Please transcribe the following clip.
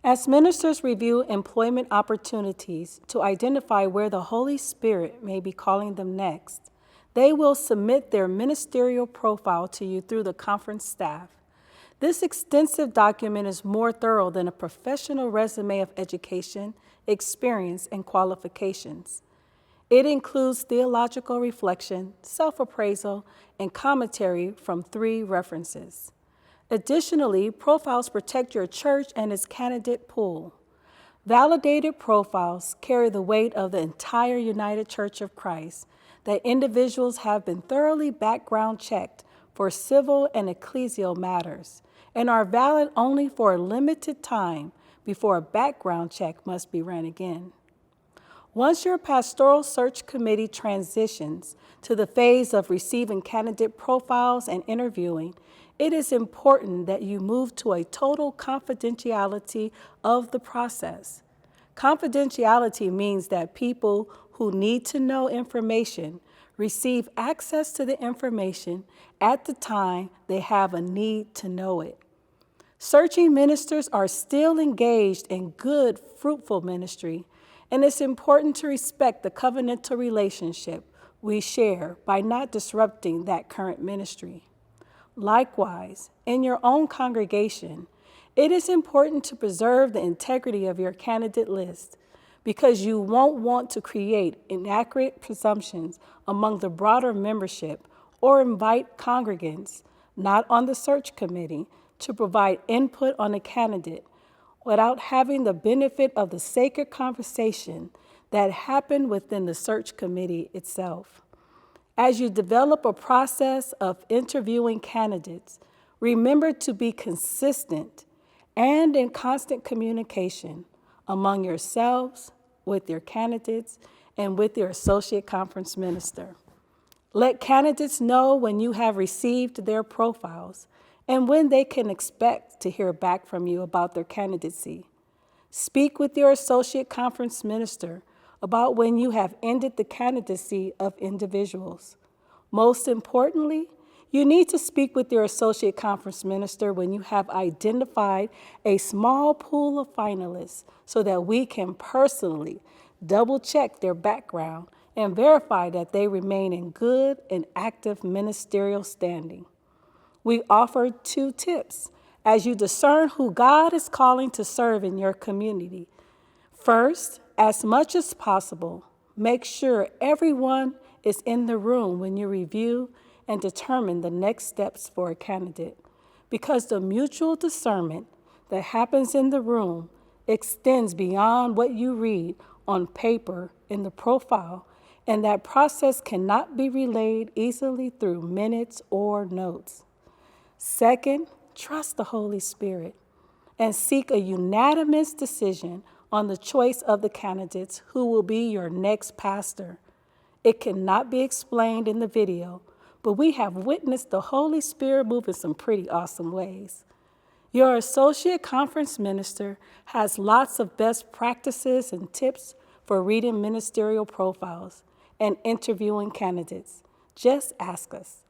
As ministers review employment opportunities to identify where the Holy Spirit may be calling them next, they will submit their ministerial profile to you through the conference staff. This extensive document is more thorough than a professional resume of education, experience, and qualifications. It includes theological reflection, self-appraisal, and commentary from 3 references. Additionally, profiles protect your church and its candidate pool. Validated profiles carry the weight of the entire United Church of Christ, that individuals have been thoroughly background checked for civil and ecclesial matters, and are valid only for a limited time before a background check must be ran again. Once your Pastoral Search Committee transitions to the phase of receiving candidate profiles and interviewing, it is important that you move to a total confidentiality of the process. Confidentiality means that people who need to know information receive access to the information at the time they have a need to know it. Searching ministers are still engaged in good, fruitful ministry, and it's important to respect the covenantal relationship we share by not disrupting that current ministry. Likewise, in your own congregation, it is important to preserve the integrity of your candidate list, because you won't want to create inaccurate presumptions among the broader membership or invite congregants not on the search committee to provide input on a candidate without having the benefit of the sacred conversation that happened within the search committee itself. As you develop a process of interviewing candidates, remember to be consistent and in constant communication among yourselves, with your candidates, and with your associate conference minister. Let candidates know when you have received their profiles and when they can expect to hear back from you about their candidacy. Speak with your associate conference minister about when you have ended the candidacy of individuals. Most importantly, you need to speak with your associate conference minister when you have identified a small pool of finalists so that we can personally double-check their background and verify that they remain in good and active ministerial standing. We offer 2 tips as you discern who God is calling to serve in your community. First, as much as possible, make sure everyone is in the room when you review and determine the next steps for a candidate, because the mutual discernment that happens in the room extends beyond what you read on paper in the profile, and that process cannot be relayed easily through minutes or notes. Second, trust the Holy Spirit and seek a unanimous decision on the choice of the candidates who will be your next pastor. It cannot be explained in the video, but we have witnessed the Holy Spirit move in some pretty awesome ways. Your associate conference minister has lots of best practices and tips for reading ministerial profiles and interviewing candidates. Just ask us.